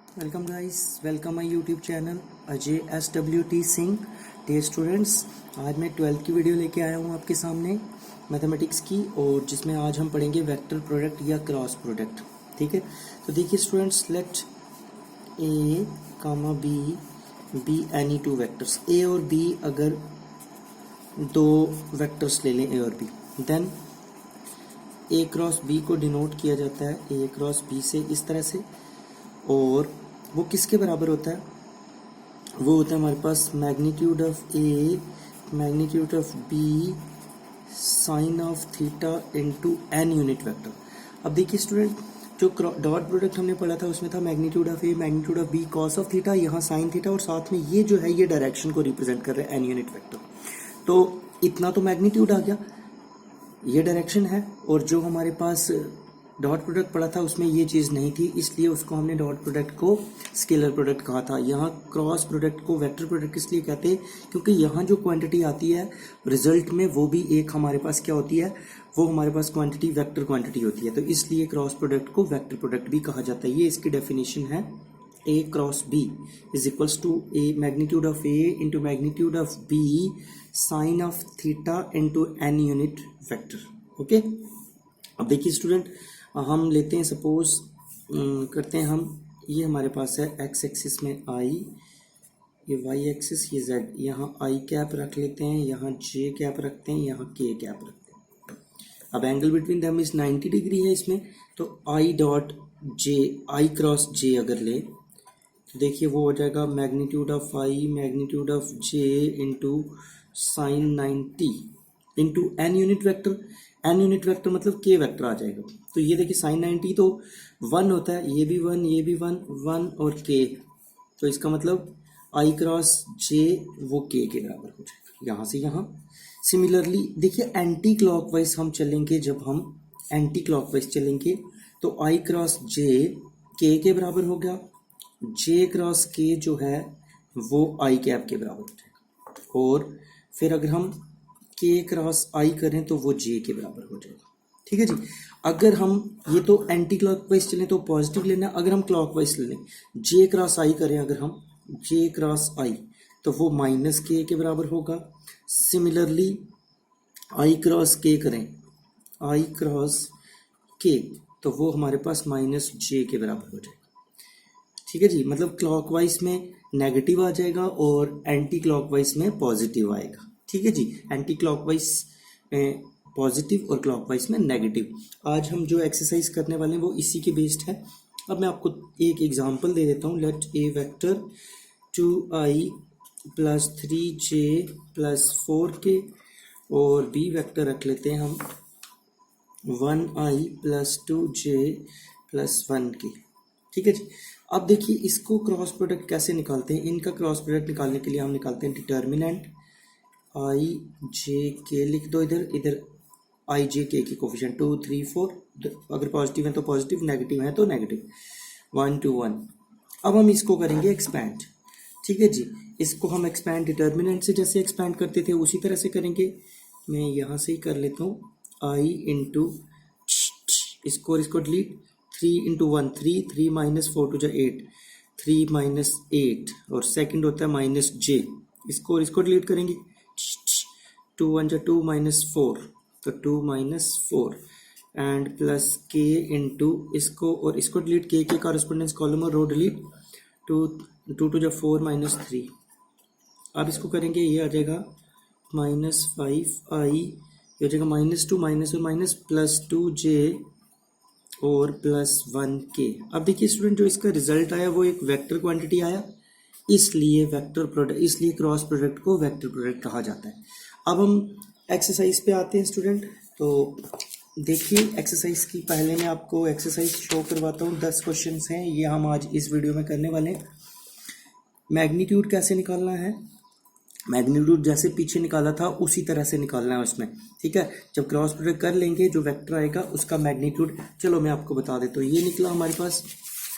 Welcome guys, welcome my YouTube channel Ajay SWT Singh. Dear students, आज मैं 12th की video लेके आया हूँ आपके सामने मैथमेटिक्स की, और जिसमें आज हम पढ़ेंगे वेक्टर प्रोडक्ट या क्रॉस प्रोडक्ट। ठीक है, तो देखिए students, let a comma b any two vectors. A और बी अगर दो वेक्टर्स ले लें, ए और b, then a cross b को डिनोट किया जाता है ए क्रॉस बी से इस तरह से, और वो किसके बराबर होता है? वो होता है हमारे पास magnitude of A magnitude of b sine of theta into an unit vector. अब देखिए स्टूडेंट, जो डॉट प्रोडक्ट हमने पढ़ा था उसमें था magnitude of A magnitude of B cos of theta, यहाँ साइन थीटा, और साथ में ये जो है ये डायरेक्शन को रिप्रेजेंट कर रहा है एन यूनिट वेक्टर। तो इतना तो मैग्नीट्यूड आ गया, ये डायरेक्शन है, और जो हमारे पास डॉट प्रोडक्ट पढ़ा था उसमें ये चीज़ नहीं थी, इसलिए उसको हमने डॉट प्रोडक्ट को स्केलर प्रोडक्ट कहा था। यहाँ क्रॉस प्रोडक्ट को वेक्टर प्रोडक्ट इसलिए कहते हैं क्योंकि यहाँ जो क्वांटिटी आती है रिजल्ट में, वो भी एक हमारे पास क्या होती है, वो हमारे पास क्वांटिटी वेक्टर क्वांटिटी होती है। तो इसलिए क्रॉस प्रोडक्ट को वेक्टर प्रोडक्ट भी कहा जाता है। ये इसकी डेफिनेशन है, a cross b is equals to a magnitude of a into magnitude of b sine of theta into N unit vector. Okay, अब देखिए स्टूडेंट, हम लेते हैं सपोज करते हैं हम, ये हमारे पास है एक्स एक्सिस में आई, ये वाई एक्सिस, ये जेड, यहाँ आई कैप रख लेते हैं, यहाँ जे कैप रखते हैं, यहाँ के कैप रखते हैं। अब angle between them is 90 degree है इसमें, तो I dot J, I cross जे अगर ले तो देखिए वो हो जाएगा magnitude of I magnitude of J into sine 90 into N unit vector. N unit vector मतलब के वेक्टर आ जाएगा। तो ये देखिए साइन 90 तो 1 होता है, ये भी 1, ये भी 1, 1 और के, तो इसका मतलब आई क्रॉस जे वो के बराबर हो जाएगा यहाँ से यहाँ। सिमिलरली देखिए एंटी क्लॉकवाइज हम चलेंगे, जब हम एंटी क्लॉकवाइज चलेंगे तो आई क्रॉस जे के बराबर हो गया, जे क्रॉस के जो है वो आई कैप के बराबर हो जाएगा, और फिर अगर हम के क्रॉस आई करें तो वो जे के बराबर हो जाएगा। ठीक है जी। अगर हम ये तो एंटी क्लॉकवाइज चलें तो पॉजिटिव लेना, अगर हम क्लॉकवाइज ले लें जे क्रॉस आई करें, अगर हम जे क्रॉस आई तो वो माइनस के बराबर होगा। सिमिलरली आई क्रॉस के करें, आई क्रॉस के, तो वो हमारे पास माइनस जे के बराबर हो जाएगा। ठीक है जी, मतलब क्लॉकवाइज में नेगेटिव आ जाएगा और एंटी क्लॉकवाइज में पॉजिटिव आएगा। ठीक है जी, एंटी क्लॉकवाइज में पॉजिटिव और क्लॉकवाइज में नेगेटिव। आज हम जो एक्सरसाइज करने वाले हैं वो इसी के बेस्ड है। अब मैं आपको एक एग्जांपल दे देता हूँ। Let a vector 2i plus 3j plus 4k, और बी वेक्टर रख लेते हैं हम 1i plus 2j plus 1k। ठीक है जी। अब देखिए इसको क्रॉस प्रोडक्ट कैसे निकालते हैं। इनका क्रॉस प्रोडक्ट निकालने के लिए हम निकालते हैं डिटर्मिनेंट आई जे के, लिख दो इधर, इधर आई जे के की कोफिशिएंट 2 3 4, अगर पॉजिटिव है तो पॉजिटिव, नेगेटिव है तो नेगेटिव, 1 2 1। अब हम इसको करेंगे एक्सपैंड। ठीक है जी, इसको हम एक्सपैंड डिटर्मिनेंट से जैसे एक्सपैंड करते थे उसी तरह से करेंगे। मैं यहाँ से ही कर लेता हूँ, आई इंटू इसको और इसको डिलीट, 3 इंटू 1 3, 3 माइनस 4 टू जा 8, 3 माइनस 8, और सेकंड होता है माइनस जे, इसको और इसको डिलीट करेंगे, 2 1 जा 2 माइनस 4, तो 2 माइनस 4, एंड प्लस के इंटू इसको और इसको डिलीट, के कॉरेस्पोंडेंस कॉलम और रो डिलीट, 2 2 टू जा 4 माइनस 3। अब इसको करेंगे, ये आ जाएगा माइनस 5i, ये हो जाएगा माइनस 2 माइनस और माइनस प्लस 2j और प्लस 1k। अब देखिए स्टूडेंट, जो इसका रिजल्ट आया वो एक वेक्टर क्वांटिटी आया, इसलिए वेक्टर प्रोडक्ट, इसलिए क्रॉस प्रोडक्ट को वेक्टर प्रोडक्ट कहा जाता है। अब हम एक्सरसाइज पे आते हैं स्टूडेंट। तो देखिए एक्सरसाइज की पहले मैं आपको एक्सरसाइज शो करवाता हूँ। 10 क्वेश्चंस हैं, ये हम आज इस वीडियो में करने वाले हैं। मैग्नीट्यूड कैसे निकालना है, मैग्नीट्यूड जैसे पीछे निकाला था उसी तरह से निकालना है उसमें। ठीक है, जब क्रॉस प्रोडक्ट कर लेंगे जो वेक्टर आएगा उसका मैग्नीट्यूड, चलो मैं आपको बता देता हूँ। ये निकला हमारे पास,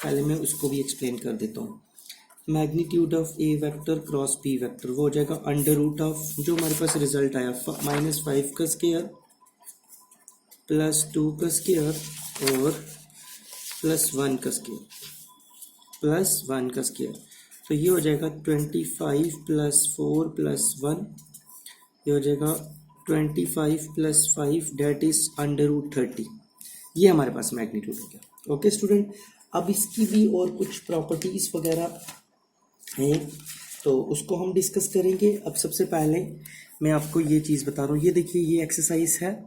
पहले मैं उसको भी एक्सप्लेन कर देता हूँ। Magnitude of A vector cross B vector वो हो जाएगा अंडर रूट ऑफ, जो हमारे पास रिजल्ट आया, -5 का स्क्वायर प्लस 2 का स्क्वायर और प्लस 1 का स्क्वायर। प्लस 1 का स्क्वायर, तो ये हो जाएगा 25 प्लस 4 प्लस 1, ये हो जाएगा 25 प्लस 5 डेट इज √30। ये हमारे पास मैग्नीट्यूड हो गया। ओके स्टूडेंट, अब इसकी भी और कुछ प्रॉपर्टीज वगैरह हैं तो उसको हम डिस्कस करेंगे। अब सबसे पहले मैं आपको ये चीज़ बता रहा हूँ, ये देखिए ये एक्सरसाइज है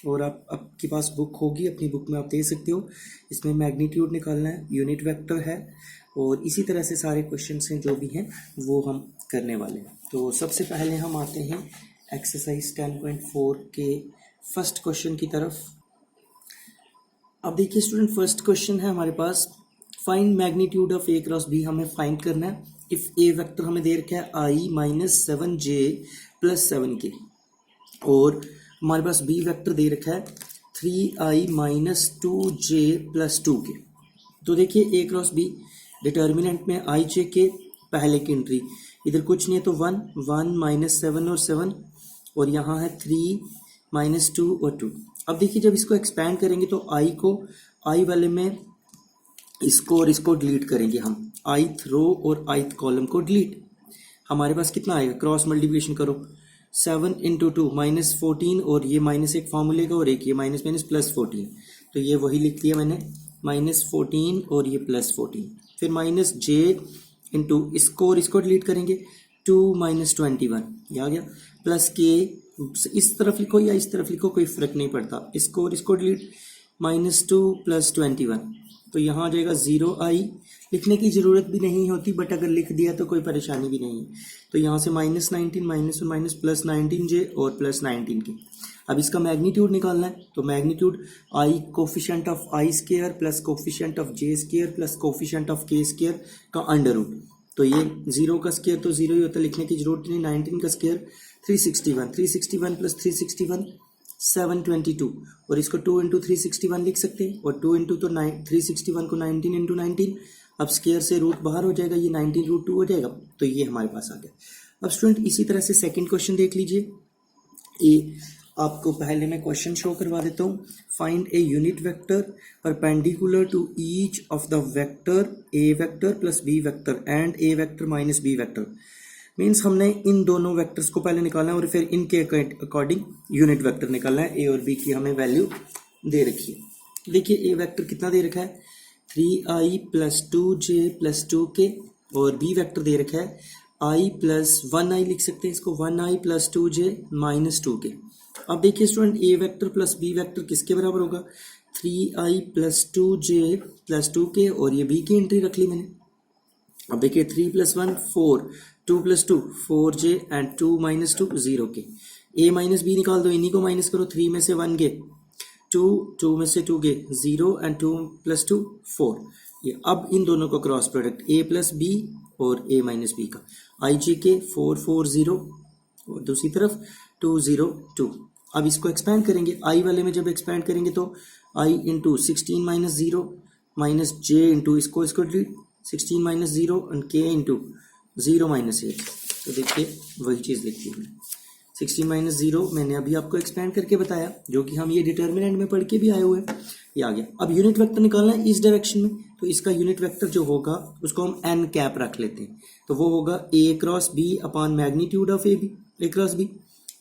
और आपके पास बुक होगी, अपनी बुक में आप देख सकते हो। इसमें मैग्नीट्यूड निकालना है, यूनिट वेक्टर है और इसी तरह से सारे क्वेश्चंस हैं जो भी हैं वो हम करने वाले हैं। तो सबसे पहले हम आते हैं एक्सरसाइज 10.4 के फर्स्ट क्वेश्चन की तरफ। अब देखिए स्टूडेंट, फर्स्ट क्वेश्चन है हमारे पास, find magnitude of a cross b, हमें फाइंड करना है। इफ ए वेक्टर हमें दे रखा है आई माइनस 7j प्लस 7k और हमारे पास बी वेक्टर दे रखा है 3i minus 2j plus 2k। तो देखिए ए क्रॉस बी, डिटर्मिनेंट में आई जे के पहले की एंट्री, इधर कुछ नहीं है तो 1 माइनस 7 और 7 और यहाँ है 3 माइनस 2 और 2। अब देखिए जब इसको एक्सपैंड करेंगे तो आई वाले में इसको और इसको डिलीट करेंगे हम, ith रो और ith कॉलम को डिलीट। हमारे पास कितना आएगा, क्रॉस मल्टीप्लिकेशन करो, 7 इंटू 2 माइनस 14 और ये माइनस एक फॉर्मूले का और एक ये माइनस माइनस प्लस 14, तो ये वही लिख दिया मैंने, माइनस 14 और ये प्लस 14। फिर माइनस जे इंटू इसको और इसको डिलीट करेंगे, 2 माइनस 21 ये आ गया, प्लस के इस तरफ लिखो या इस तरफ लिखो कोई फर्क नहीं पड़ता, इसको और इसको डिलीट, माइनस 2 प्लस 21, तो यहाँ आ जाएगा 0i, लिखने की ज़रूरत भी नहीं होती बट अगर लिख दिया तो कोई परेशानी भी नहीं है। तो यहाँ से माइनस 19 माइनस और माइनस प्लस 19j और प्लस 19k। अब इसका मैग्नीट्यूड निकालना है, तो magnitude I coefficient of I square plus coefficient of J square plus coefficient of के स्क्वायर का अंडर रूट, तो ये 0 का स्क्वायर तो 0 ही होता है, लिखने की जरूरत नहीं। 19 का स्क्वायर 361 प्लस 361 722 और इसको 2 इंटू 361 लिख सकते हैं और 2 इंटू तो 361 को 19 इंटू 19, अब स्क्वायर से रूट बाहर हो जाएगा, ये 19 √2 हो जाएगा, तो ये हमारे पास आ गया। अब स्टूडेंट इसी तरह से सेकंड क्वेश्चन देख लीजिए। ये आपको पहले मैं क्वेश्चन शो करवा देता हूँ। Find a unit vector perpendicular to each of the vector A vector plus B vector and A vector minus B vector. Means हमने इन दोनों वेक्टर्स को पहले निकालना है और फिर इनके अकॉर्डिंग यूनिट वेक्टर निकालना है। ए और बी की हमें वैल्यू दे रखी है। देखिए ए वेक्टर कितना दे रखा है, 3i plus 2j plus 2k और बी वेक्टर दे रखा है i प्लस 1i, लिख सकते हैं इसको 1i plus 2j minus 2k। अब देखिए स्टूडेंट ए वेक्टर प्लस बी वेक्टर किसके बराबर होगा, 3i plus 2j plus 2k और ये बी की एंट्री रख ली मैंने। अब देखिए 3 plus 1 4, 2 plus 2 4j and 2 minus 2 0k। A minus B निकाल दो, इन्हीं को माइनस करो, 3 में से 1 गए 2 में से 2 गए 0 एंड 2 प्लस 2 4। ये अब इन दोनों को cross product A plus B और ए माइनस बी का, आई जे के 4 4 0 और दूसरी तरफ 2 0 2। अब इसको एक्सपैंड करेंगे, आई वाले में जब एक्सपैंड करेंगे तो आई into 16 minus 0 minus J into इसको डिलीट 16 माइनस 0 एंड के इंटू 0 माइनस 8। तो देखिए वही चीज़ लिखी है 16 माइनस 0 मैंने अभी आपको एक्सपैंड करके बताया, जो कि हम ये डिटर्मिनेंट में पढ़ के भी आए हुए हैं, ये आ गया। अब यूनिट वेक्टर निकालना है इस डायरेक्शन में, तो इसका यूनिट वेक्टर जो होगा उसको हम एन कैप रख लेते हैं, तो वो होगा a cross b upon magnitude of a cross b.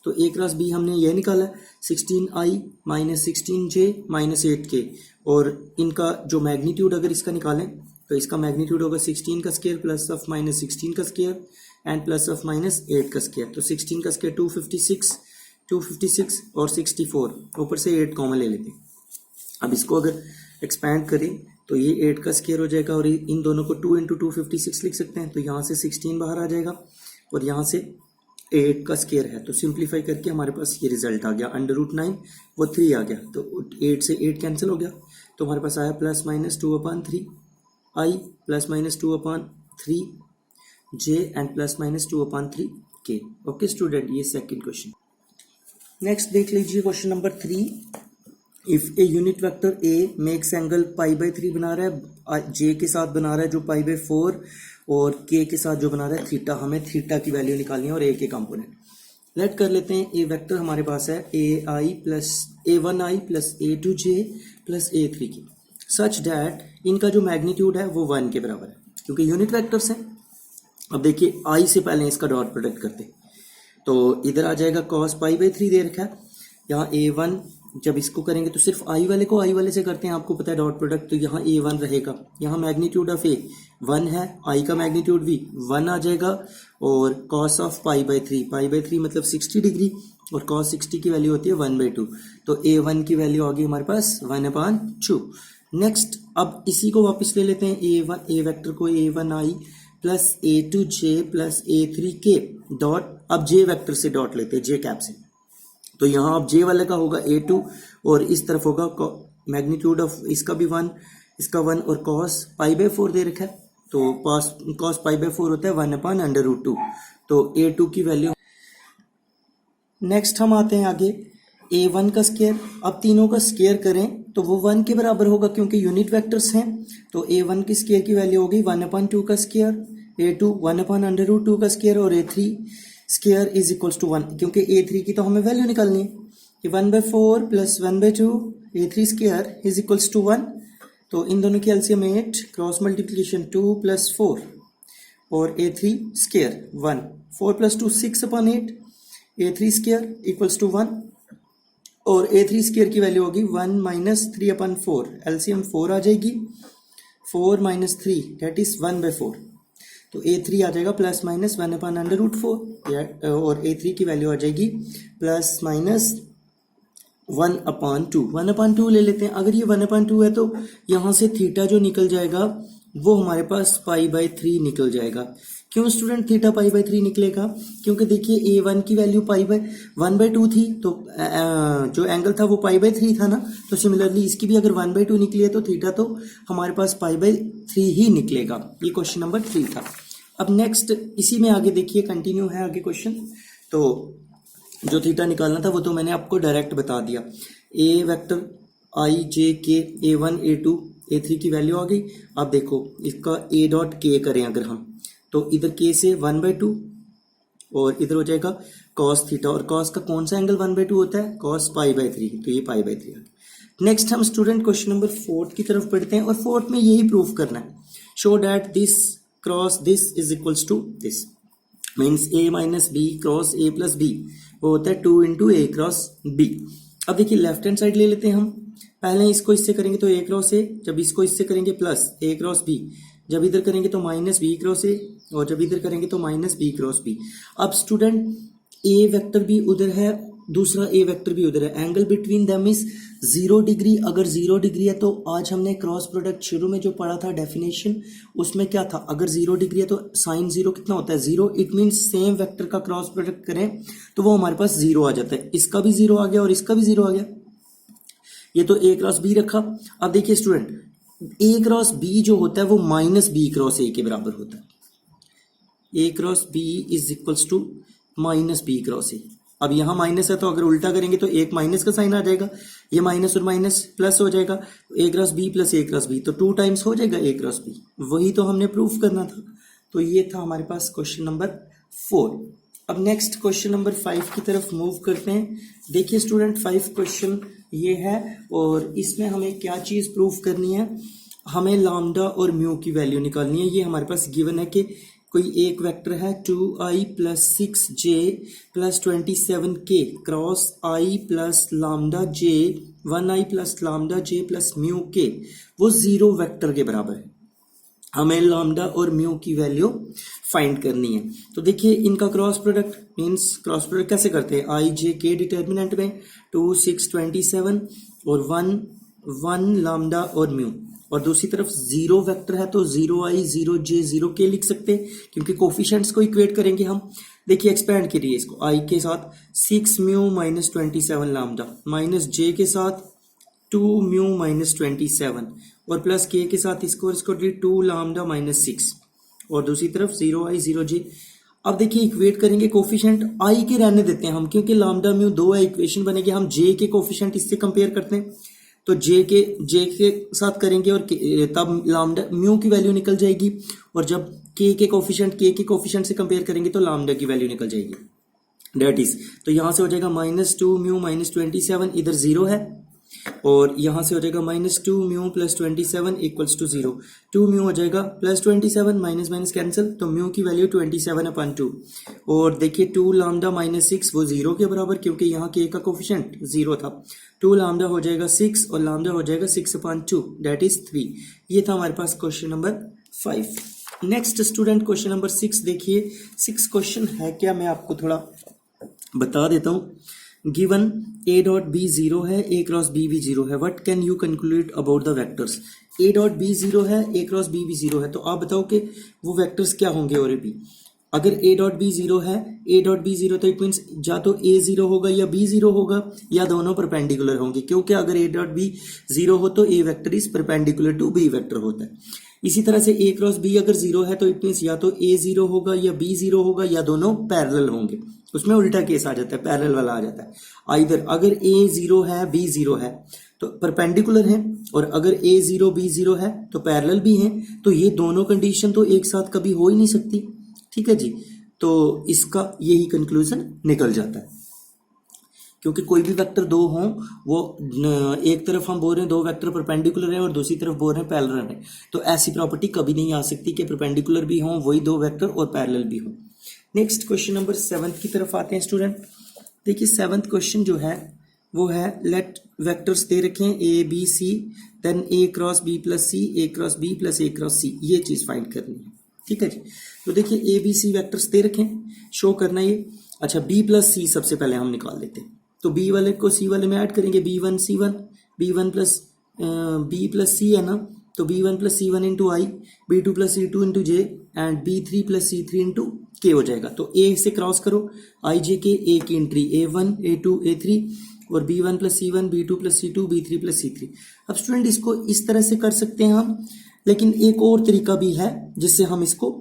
तो ए क्रॉस बी हमने ये निकाला 16i minus 16j minus 8k और इनका जो मैग्नीट्यूड अगर इसका निकालें तो इसका मैग्नीट्यूड होगा 16 का स्क्वायर प्लस ऑफ माइनस 16 का square and plus of minus 8 का स्क्वायर। तो 16 का स्क्वायर 256 और 64, ऊपर से 8 कॉमन ले लेते हैं। अब इसको अगर एक्सपैंड करें तो ये 8 का स्क्वायर हो जाएगा और इन दोनों को 2 इंटू 256 लिख सकते हैं, तो यहाँ से 16 बाहर आ जाएगा और यहाँ से 8 का स्क्वायर है, तो सिंप्लीफाई करके हमारे पास ये रिजल्ट आ गया, अंडर√9 वो 3 आ गया, तो 8 से 8 कैंसिल हो गया, तो हमारे पास आया plus minus 2/3 i plus minus 2/3 j and plus minus 2/3 k। Okay student, ये सेकंड क्वेश्चन। नेक्स्ट देख लीजिए question number 3। If a unit vector a makes angle π/3 बना रहा है, j के साथ बना रहा है जो π/4 और k के साथ जो बना रहा है थीटा, हमें थीटा की वैल्यू निकालनी है और a के कंपोनेंट लेट कर लेते हैं। ए वेक्टर हमारे पास है a1i plus a2j plus a3k such that इनका जो मैग्नीट्यूड है वो 1 के बराबर है। क्योंकि यूनिट वेक्टर्स हैं। अब देखिए आई से पहले इसका डॉट प्रोडक्ट करते, तो इधर आ जाएगा cos पाई बाई 3 दे रखा है। यहाँ A1 जब इसको करेंगे तो सिर्फ आई वाले को आई वाले से करते हैं, आपको पता है डॉट प्रोडक्ट, तो यहाँ A1 रहेगा। यहाँ मैग्नीट्यूड ऑफ A 1 है, आई का मैग्नीट्यूड भी 1 आ जाएगा, और cos ऑफ पाई बाई 3 मतलब 60 डिग्री, और cos 60 की वैल्यू होती है 1/2, तो A1 की वैल्यू आ गई हमारे पास 1/2। नेक्स्ट अब इसी को वापस ले लेते हैं, A वेक्टर को A1i plus A2j plus A3k dot, अब J वेक्टर से डॉट लेते हैं, J कैप से, तो यहाँ अब J वाले का होगा A2 और इस तरफ होगा मैग्नीट्यूड ऑफ इसका भी 1, इसका 1, और cos पाई बाई 4 दे रखा है, तो cos पाई बाई 4 होता है 1/√2, तो A2 की वैल्यू। नेक्स्ट हम आते हैं आगे A1 का स्केयर, अब तीनों का स्केयर करें तो वो 1 के बराबर होगा क्योंकि यूनिट वेक्टर्स हैं, तो A1 की स्केयर की वैल्यू होगी 1/2 का स्केयर, A2 1/√2 का स्केयर, और A3 square is equals to 1, क्योंकि A3 की तो हमें वैल्यू निकालनी है कि 1/4 plus 1/2 A3 square is equals to 1, तो इन दोनों की एलसीएम 8, क्रॉस मल्टीप्लिकेशन 2 प्लस 4, और A3 square 1, 4 plus 2 6/8, A3 square equals to 1, और A3 स्केयर की वैल्यू होगी 1 माइनस 3/4, एलसीएम 4 आ जाएगी, 4 माइनस 3 दैट इज 1/4, तो A3 आ जाएगा प्लस माइनस 1/√4, और A3 की वैल्यू आ जाएगी प्लस माइनस 1/2, 1/2 ले लेते हैं। अगर ये 1/2 है तो यहाँ से थीटा जो निकल जाएगा वो हमारे पास पाई बाई 3 निकल जाएगा। क्यों स्टूडेंट थीटा पाई बाई 3 निकलेगा? क्योंकि देखिए A1 की वैल्यू पाई बाई 1/2 थी, तो जो एंगल था वो पाई बाई 3 था ना, तो सिमिलरली इसकी भी अगर 1/2 निकली है तो थीटा तो हमारे पास पाई बाई 3 ही निकलेगा। ये क्वेश्चन नंबर 3 था। अब नेक्स्ट इसी में आगे देखिए कंटिन्यू है आगे क्वेश्चन, तो जो थीटा निकालना था वो तो मैंने आपको डायरेक्ट बता दिया। ए वेक्टर आई जे के A1 A2 A3 की वैल्यू आ गई। अब देखो इसका A डॉट के करें अगर हम, तो इधर के से 1/2 और इधर हो जाएगा cos थीटा, और cos का कौन सा एंगल 1/2 होता है? cos पाई बाई 3, तो ये पाई बाई 3 आ गया। नेक्स्ट हम स्टूडेंट क्वेश्चन नंबर 4 की तरफ पढ़ते हैं, और 4 में यही प्रूफ करना है, show that this cross this is equals to this, means A minus B cross A plus B, वो होता है 2 इंटू A क्रॉस बी। अब देखिए लेफ्ट हैंड साइड ले लेते हैं हम, पहले इसको इससे करेंगे तो A क्रॉस A, जब इसको इससे करेंगे प्लस A क्रॉस B, जब इधर करेंगे तो माइनस B क्रॉस A, और जब इधर करेंगे तो माइनस B क्रॉस B। अब स्टूडेंट A वेक्टर भी उधर है, दूसरा A वेक्टर भी उधर है, angle between them is 0 degree. अगर 0 डिग्री है तो आज हमने क्रॉस प्रोडक्ट शुरू में जो पढ़ा था डेफिनेशन, उसमें क्या था, अगर 0 डिग्री है तो साइन 0 कितना होता है? 0। इट मीन्स सेम वेक्टर का क्रॉस प्रोडक्ट करें तो वो हमारे पास 0 आ जाता है। इसका भी 0 आ गया और इसका भी 0 आ गया। ये तो A क्रॉस B रखा। अब देखिए स्टूडेंट A क्रॉस B जो होता है वो माइनस B क्रॉस A के बराबर होता है। A cross B is equals to minus B cross A। अब यहाँ माइनस है तो अगर उल्टा करेंगे तो एक माइनस का साइन आ जाएगा, ये माइनस और माइनस प्लस हो जाएगा, A cross B plus A cross B, तो 2 टाइम्स हो जाएगा A क्रॉस B। वही तो हमने प्रूफ करना था। तो ये था हमारे पास क्वेश्चन नंबर 4। अब नेक्स्ट क्वेश्चन नंबर 5 की तरफ मूव करते हैं। देखिए स्टूडेंट 5 क्वेश्चन ये है, और इसमें हमें क्या चीज़ प्रूफ करनी है, हमें लैम्डा और म्यू की वैल्यू निकालनी है। ये हमारे पास गिवन है कि कोई एक वेक्टर है 2i plus 6j plus 27k cross i plus lambda j 1i plus lambda j plus mu k, वो 0 वेक्टर के बराबर है। हमें लैम्डा और म्यू की वैल्यू फाइंड करनी है। तो देखिए इनका cross product, means cross product कैसे करते हैं, i j k डिटर्मिनेंट में 2 6 27 और 1 लैम्डा और म्यू, और दूसरी तरफ 0 वेक्टर है तो 0i 0j 0k लिख सकते हैं क्योंकि कोफिशिएंट्स को इक्वेट करेंगे हम। देखिए एक्सपेंड करिए इसको, i के साथ 6 mu minus 27 lambda, minus j के साथ 2 म्यू माइनस 27, और प्लस k के साथ इसको 2 लैम्डा माइनस 6, और दूसरी तरफ 0i 0j। अब देखिए इक्वेट करेंगे कोफिशिएंट, i के रहने देते हैं हम क्योंकि लैम्डा म्यू 2 है, इक्वेशन बनेगी। हम j के कोफिशिएंट इससे कंपेयर करते हैं, तो j के साथ करेंगे और तब लैम्डा म्यू की वैल्यू निकल जाएगी, और जब k के कोफिशिएंट से कंपेयर करेंगे तो लैम्डा की वैल्यू निकल जाएगी। डेट इज, तो यहाँ से हो जाएगा -2 म्यू माइनस 27, इधर 0 है, और यहाँ से हो जाएगा -2 mu plus 27 equals to 0। 2 mu हो जाएगा प्लस 27, माइनस माइनस कैंसिल, तो म्यू की वैल्यू 27/2। और देखिए 2 लैम्डा -6 वो 0 के बराबर, क्योंकि यहाँ के का कोफिशिएंट 0 था। 2 लैम्डा हो जाएगा 6 और लैम्डा हो जाएगा 6/2, दैट इज 3। ये था हमारे पास question number 5। Next student question number 6 देखिए। 6 क्वेश्चन है क्या, मैं आपको थोड़ा बता देता हूँ। गिवन a डॉट बी 0 है, a क्रॉस b भी 0 है, what can you conclude about the vectors. a dot B 0 है, a क्रॉस b भी 0 है, तो आप बताओ कि वो वेक्टर्स क्या होंगे। और b अगर a डॉट बी 0 है, a डॉट बी 0, तो इट मीन्स या तो a 0 होगा या b 0 होगा, या दोनों परपेंडिकुलर होंगे, क्योंकि अगर a डॉट बी 0 हो तो a vector is perpendicular to b vector होता है। इसी तरह से a क्रॉस b अगर 0 है तो इट मीन्स या तो a 0 होगा या b 0 होगा, या दोनों पैरेलल होंगे। उसमें उल्टा केस आ जाता है, पैरेलल वाला आ जाता है। आइदर अगर a 0 है b 0 है तो परपेंडिकुलर है, और अगर a 0 b 0 है तो पैरेलल भी हैं, तो ये दोनों कंडीशन तो एक साथ कभी हो ही नहीं सकती। ठीक है जी, तो इसका यही कंक्लूजन निकल जाता है, क्योंकि कोई भी वेक्टर दो हों, वो एक तरफ हम बोल रहे हैं दो वेक्टर परपेंडिकुलर हैं और दूसरी तरफ बोल रहे हैं पैरेलल है, तो ऐसी प्रॉपर्टी कभी नहीं आ सकती कि परपेंडिकुलर भी हों वही दो वेक्टर और पैरेलल भी हों। नेक्स्ट क्वेश्चन नंबर 7 की तरफ आते हैं स्टूडेंट। देखिए 7th क्वेश्चन जो है वो है, लेट वेक्टर्स दे रखे हैं a b c, then a cross b plus c, a cross b plus a cross c, ये चीज फाइंड करनी है। ठीक है जी, तो देखिए a b c वेक्टर्स दे रखे हैं, शो करना ये। अच्छा b प्लस c सबसे पहले हम निकाल लेते हैं, तो b वाले को c वाले में ऐड करेंगे, b1 c1, b1 plus b plus c है ना, तो b1 plus c1 into I, b2 plus c2 into J, and b3 plus c3 into के हो जाएगा। तो a से क्रॉस करो, आई जे के, a की एंट्री a1 a2 a3, और b1 plus c1, b2 plus c2, b3 plus c3। अब स्टूडेंट इसको इस तरह से कर सकते हैं हम, लेकिन एक और तरीका भी है जिससे हम इसको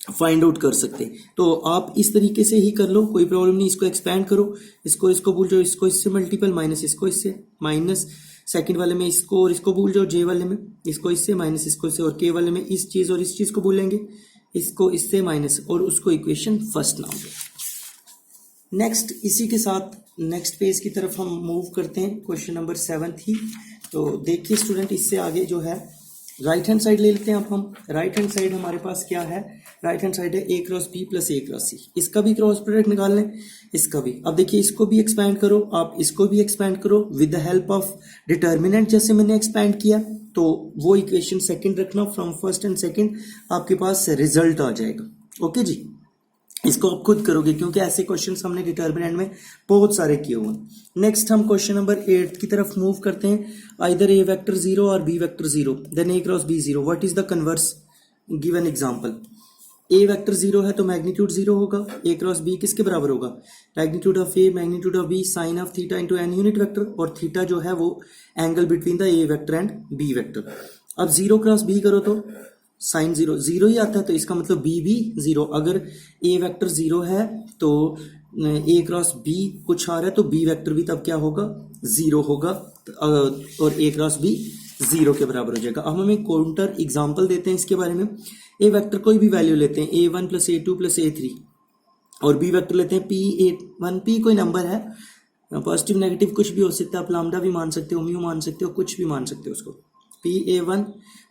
फाइंड आउट कर सकते हैं। तो आप इस तरीके से ही कर लो, कोई प्रॉब्लम नहीं। इसको एक्सपैंड करो, इसको भूल जाओ, इसको इससे मल्टीपल, माइनस इसको इससे, माइनस सेकंड वाले में इसको और इसको भूल जाओ, जे वाले में इसको इससे, माइनस इसको इससे, और के वाले में इस चीज और इस चीज को भूलेंगे, इसको इससे माइनस, और उसको इक्वेशन फर्स्ट नाम दो। नेक्स्ट इसी के साथ नेक्स्ट पेज की तरफ हम मूव करते हैं, क्वेश्चन नंबर 7 ही। तो देखिए स्टूडेंट, इससे आगे जो है राइट हैंड साइड ले लेते हैं अब हम। राइट हैंड साइड हमारे पास क्या है, राइट हैंड साइड है a cross b plus a cross c। इसका भी क्रॉस प्रोडक्ट निकाल लें, इसका भी। अब देखिए इसको भी एक्सपैंड करो, आप इसको भी एक्सपैंड करो with the help of determinant, जैसे मैंने एक्सपैंड किया। तो वो इक्वेशन सेकंड रखना, फ्रॉम फर्स्ट एंड सेकंड आपके पास रिजल्ट आ जाएगा। ओके जी, इसको आप खुद करोगे क्योंकि ऐसे क्वेश्चंस हमने डिटर्मिनेंट में बहुत सारे किए हुए हैं। नेक्स्ट हम क्वेश्चन नंबर 8 की तरफ मूव करते हैं। आइदर a वेक्टर 0 और b vector 0, then a cross b 0, what is the converse given example. a vector 0 है तो मैग्नीट्यूड 0 होगा, a क्रॉस b किसके बराबर होगा, magnitude of a magnitude of b sine of theta into n unit vector, और theta जो है वो angle between the a vector and b vector. अब 0 क्रॉस b करो तो साइन 0 0 ही आता है, तो इसका मतलब b भी 0। अगर a वेक्टर 0 है तो a क्रॉस b कुछ आ रहा है तो b वेक्टर भी तब क्या होगा, 0 होगा, और a क्रॉस b 0 के बराबर हो जाएगा। अब हमें काउंटर एग्जांपल देते हैं इसके बारे में। a वेक्टर कोई भी वैल्यू लेते हैं, a1 plus a2 plus a3, और b वेक्टर लेते हैं p1, p कोई नंबर है, पॉजिटिव नेगेटिव कुछ भी हो सकता है, आप लैम्डा भी मान सकते हो, म्यू मान सकते हो, कुछ भी मान सकते हो उसको, pa1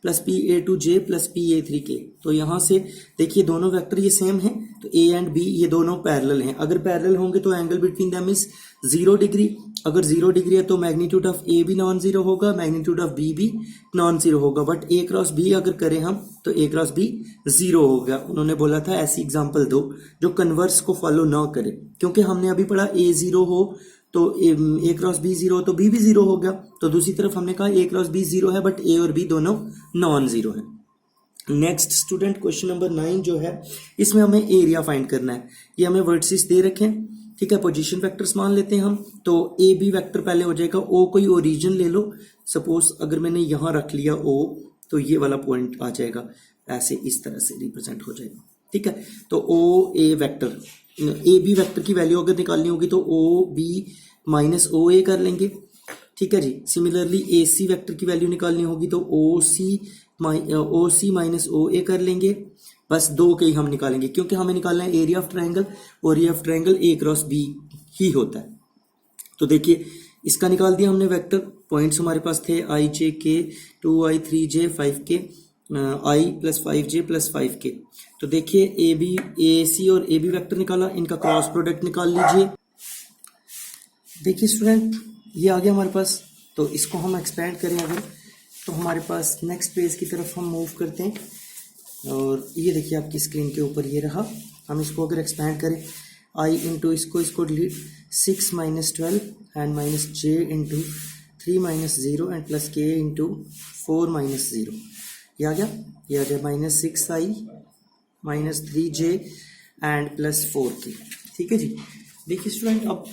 plus pa2j plus pa3k। तो यहाँ से देखिए दोनों वेक्टर ये सेम हैं, तो a एंड b ये दोनों पैरेलल हैं। अगर पैरेलल होंगे तो angle between them is 0 degree. अगर 0 डिग्री है तो मैग्नीट्यूड ऑफ a भी नॉन जीरो होगा, मैग्नीट्यूड ऑफ b भी नॉन जीरो होगा। बट a क्रॉस b अगर करें हम तो a क्रॉस b 0 होगा। उन्होंने बोला था ऐसी एग्जाम्पल दो जो कन्वर्स को फॉलो ना करे, क्योंकि हमने अभी पढ़ा a 0 हो तो a क्रॉस b 0 तो b भी 0 हो गया। तो दूसरी तरफ हमने कहा a क्रॉस b 0 है बट a और b दोनों नॉन जीरो है। नेक्स्ट स्टूडेंट क्वेश्चन नंबर 9 जो है, इसमें हमें एरिया फाइंड करना है। ये हमें वर्टिसेस दे रखे हैं, ठीक है, पोजीशन वेक्टर्स मान लेते हैं हम। तो ए बी वेक्टर पहले हो जाएगा, ओ कोई ओरिजिन ले लो। सपोज अगर मैंने यहाँ रख लिया ओ, तो ये वाला पॉइंट आ जाएगा, ऐसे इस तरह से रिप्रेजेंट हो जाएगा, ठीक है। तो ओ ए वेक्टर, ए बी वेक्टर की वैल्यू अगर निकालनी होगी तो ओ बी माइनस ओ ए कर लेंगे, ठीक है जी। सिमिलरली ए सी वेक्टर की वैल्यू निकालनी होगी तो ओ सी माइनस ओ ए कर लेंगे। बस दो के ही हम निकालेंगे क्योंकि हमें निकालना है एरिया ऑफ ट्रायंगल, और area of triangle a cross b ही होता है। तो देखिए इसका निकाल दिया हमने वेक्टर, पॉइंट्स हमारे पास थे आई जे के, 2i 3j 5k, i plus 5j plus 5k। तो देखिए ए बी ए सी और ए बी वैक्टर निकाला, इनका क्रॉस प्रोडक्ट निकाल लीजिए। देखिए स्टूडेंट ये आ गया हमारे पास, तो इसको हम एक्सपेंड करें अगर, तो हमारे पास नेक्स्ट पेज की तरफ हम मूव करते हैं और ये देखिए आपकी स्क्रीन के ऊपर ये रहा। हम इसको अगर एक्सपेंड करें आई इंटू इसको delete 6 minus 12 and minus J into 3 minus 0 and plus के इंटू 4 माइनस 0, ये आ गया, ये आ गया minus 6i minus 3j and plus 4k। ठीक है जी। देखिए स्टूडेंट अब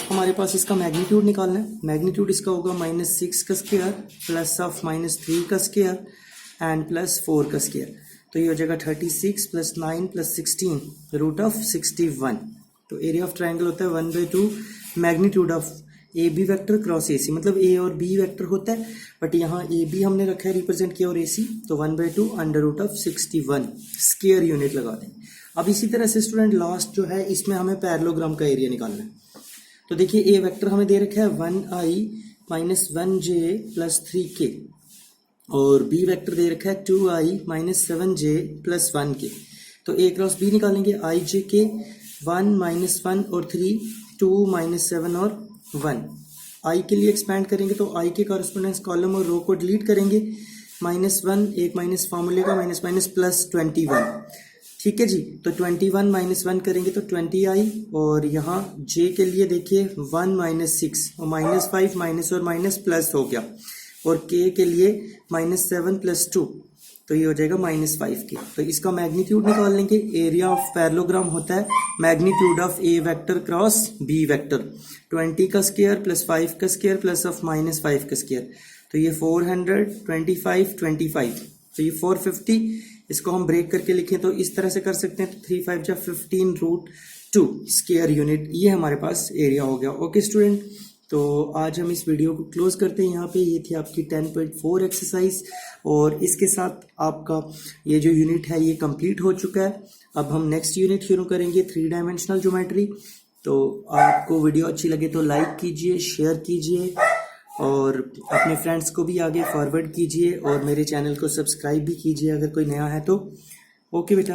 हमारे पास इसका मैग्नीट्यूड निकालना है। मैग्नीट्यूड इसका होगा माइनस 6 का स्क्वायर प्लस ऑफ माइनस 3 का स्क्वायर एंड प्लस 4 का स्क्वायर। तो ये हो जाएगा 36 प्लस 9 प्लस 16 रूट ऑफ 61। तो एरिया ऑफ ट्राइंगल होता है 1/2 magnitude of a b vector cross a c, मतलब ए और बी वैक्टर होता है, बट यहाँ ए बी हमने रखा है रिप्रेजेंट किया और ए सी, तो 1/2 under root of 61 square unit लगा दें। अब इसी तरह से स्टूडेंट लास्ट जो है इसमें हमें पैरेललोग्राम का एरिया निकालना है। तो देखिए ए वेक्टर हमें दे रखा है 1i minus 1j plus 3k और बी वेक्टर दे रखा है 2i minus 7j plus 1k। तो ए क्रॉस बी निकालेंगे, आई जे के 1 माइनस 1 और 3, 2 माइनस 7 और 1। आई के लिए एक्सपैंड करेंगे तो आई के कॉरेस्पोंडेंस कॉलम और रो को डिलीट करेंगे, -1 एक माइनस फॉर्मूले का माइनस माइनस प्लस 21। ठीक है जी। तो 21 माइनस 1 करेंगे तो 20i और यहाँ j के लिए देखिए 1 माइनस 6 और माइनस 5 माइनस और माइनस प्लस हो गया, और k के लिए -7 प्लस 2, तो ये हो जाएगा -5k। तो इसका मैग्नीट्यूड निकाल लेंगे। एरिया ऑफ पैरेललोग्राम होता है magnitude of A vector cross B vector, 20 का स्क्वायर प्लस 5 का स्क्वायर प्लस ऑफ -5 का स्क्वायर। तो ये 400 25 25, तो ये 450। इसको हम ब्रेक करके लिखें तो इस तरह से कर सकते हैं, तो 3 5 जा 15 रूट 2 स्क्वायर यूनिट, ये हमारे पास एरिया हो गया। ओके स्टूडेंट, तो आज हम इस वीडियो को क्लोज करते हैं यहाँ पे। ये थी आपकी 10.4 एक्सरसाइज और इसके साथ आपका ये जो यूनिट है ये कंप्लीट हो चुका है। अब हम नेक्स्ट यूनिट शुरू करेंगे 3 डायमेंशनल ज्योमेट्री। तो आपको वीडियो अच्छी लगे तो लाइक कीजिए, शेयर कीजिए और अपने फ्रेंड्स को भी आगे फॉरवर्ड कीजिए और मेरे चैनल को सब्सक्राइब भी कीजिए अगर कोई नया है तो। ओके बेटा।